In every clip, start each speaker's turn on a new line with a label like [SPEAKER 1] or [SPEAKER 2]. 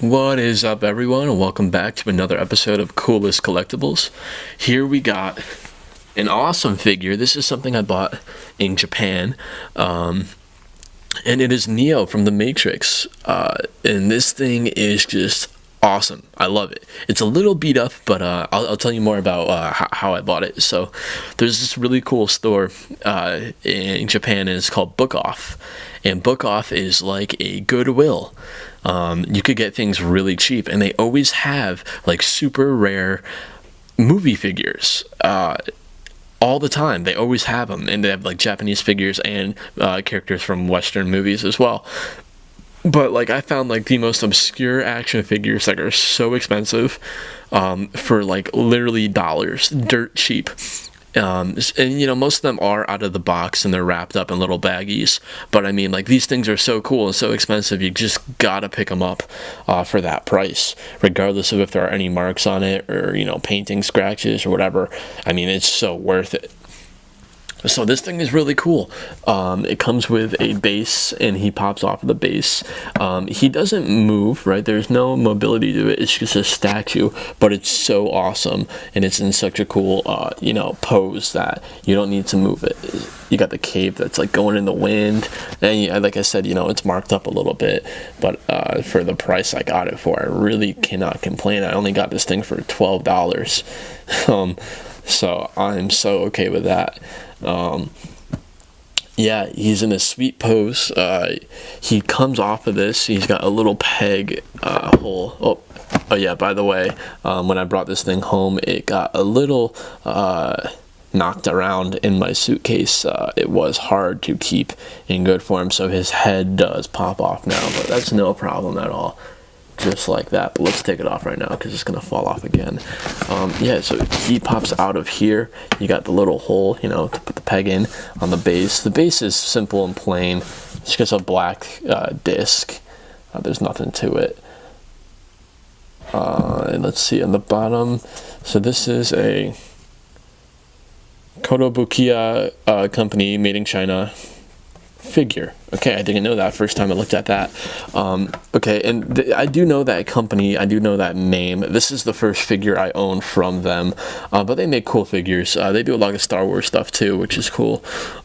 [SPEAKER 1] What is up, everyone, and welcome back to another episode of Coolest Collectibles. Here we got an awesome figure. This is something I bought in Japan, and it is Neo from the Matrix. And this thing is just awesome. I love it. It's a little beat up, but I'll tell you more about how I bought it. So, there's this really cool store in Japan, and it's called BookOFF. And BookOFF is like a Goodwill. You could get things really cheap, and they always have like super rare movie figures. All the time, they always have them, and they have like Japanese figures and characters from Western movies as well. But like I found like the most obscure action figures that are so expensive for like literally dollars, dirt cheap. And you know, most of them are out of the box and they're wrapped up in little baggies, but I mean, like, these things are so cool and so expensive, you just gotta pick them up for that price, regardless of if there are any marks on it or, you know, painting scratches or whatever. I mean, it's so worth it. So this thing is really cool. It comes with a base, and he pops off of the base. He doesn't move, right? There's no mobility to it. It's just a statue, but it's so awesome, and it's in such a cool, pose that you don't need to move it. You got the cape that's like going in the wind, and like I said, you know, it's marked up a little bit, but for the price I got it for, I really cannot complain. I only got this thing for $12. So I'm so okay with that. Yeah, he's in a sweet pose. He comes off of this. He's got a little peg hole. Oh yeah, by the way, when I brought this thing home, it got a little knocked around in my suitcase. It was hard to keep in good form, so his head does pop off now, but that's no problem at all. Just like that. But let's take it off right now because it's gonna fall off again. Yeah, so he pops out of here. You got the little hole, you know, to put the peg in on the base. The base is simple and plain. It's just a black disc. There's nothing to it. And let's see on the bottom. So this is a Kotobukiya company made in China figure. Okay, I didn't know that first time I looked at that. Okay, and I do know that company, I do know that name. This is the first figure I own from them, but they make cool figures. They do a lot of Star Wars stuff too, which is cool.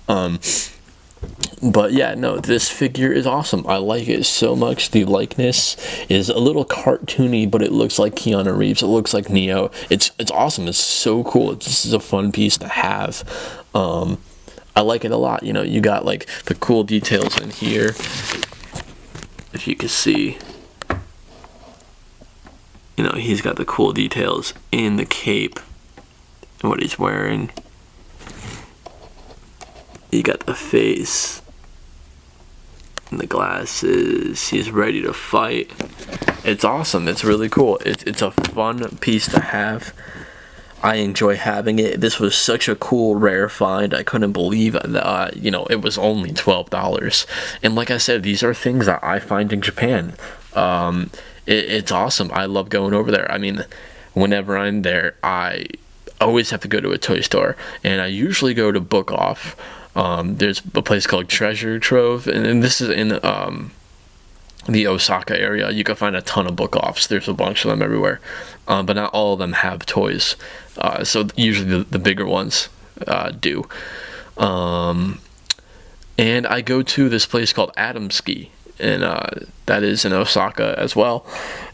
[SPEAKER 1] But yeah, no, this figure is awesome. I like it so much. The likeness is a little cartoony, but it looks like Keanu Reeves. It looks like Neo. It's awesome. It's so cool. This is a fun piece to have. I like it a lot. You know, you got like the cool details in here. If you can see, you know, he's got the cool details in the cape and what he's wearing. You got the face and the glasses. He's ready to fight. It's awesome. It's really cool. It's a fun piece to have. I enjoy having it. This was such a cool, rare find. I couldn't believe that, it was only $12. And like I said, these are things that I find in Japan. It's awesome. I love going over there. I mean, whenever I'm there, I always have to go to a toy store. And I usually go to BookOFF. There's a place called Treasure Trove. And this is in the Osaka area. You can find a ton of BookOFFs. There's a bunch of them everywhere, but not all of them have toys. So usually the bigger ones do. And I go to this place called Adamski, and that is in Osaka as well.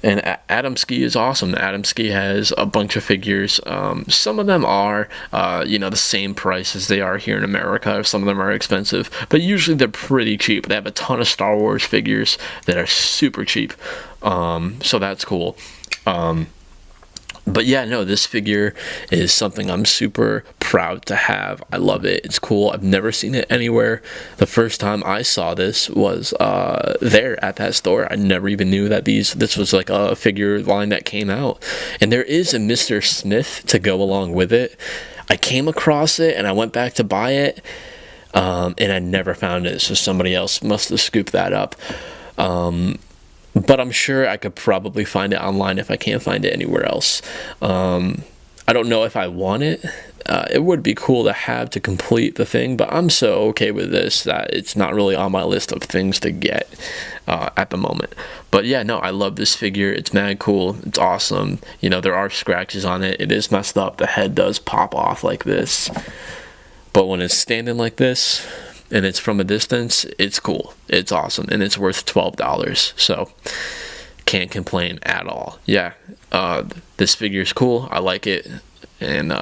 [SPEAKER 1] And Adamski is awesome. Adamski has a bunch of figures. Some of them are, the same price as they are here in America. Some of them are expensive, but usually they're pretty cheap. They have a ton of Star Wars figures that are super cheap. So that's cool. But yeah, no, this figure is something I'm super proud to have. I love it. It's cool. I've never seen it anywhere. The first time I saw this was there at that store. I never even knew that this was like a figure line that came out. And there is a Mr. Smith to go along with it. I came across it and I went back to buy it, and I never found it. So somebody else must have scooped that up. But I'm sure I could probably find it online if I can't find it anywhere else. I don't know if I want it. it would be cool to have to complete the thing, but I'm so okay with this that it's not really on my list of things to get at the moment. But yeah, no, I love this figure. It's mad cool. It's awesome. You know, there are scratches on it. It is messed up. The head does pop off like this. But when it's standing like this and it's from a distance, it's cool. It's awesome. And it's worth $12. So can't complain at all. Yeah, this figure is cool. I like it. And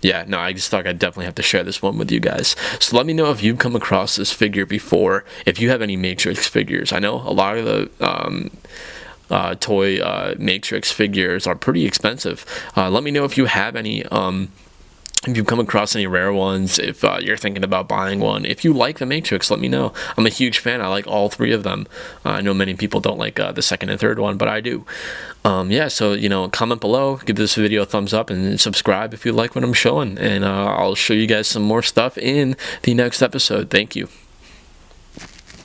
[SPEAKER 1] yeah, no, I just thought I'd definitely have to share this one with you guys. So let me know if you've come across this figure before, if you have any Matrix figures. I know a lot of the toy Matrix figures are pretty expensive. Let me know if you have any, if you've come across any rare ones, if you're thinking about buying one. If you like the Matrix, let me know. I'm a huge fan. I like all three of them. I know many people don't like the second and third one, but I do. Yeah, so, you know, comment below, give this video a thumbs up, and subscribe if you like what I'm showing. And I'll show you guys some more stuff in the next episode. Thank you.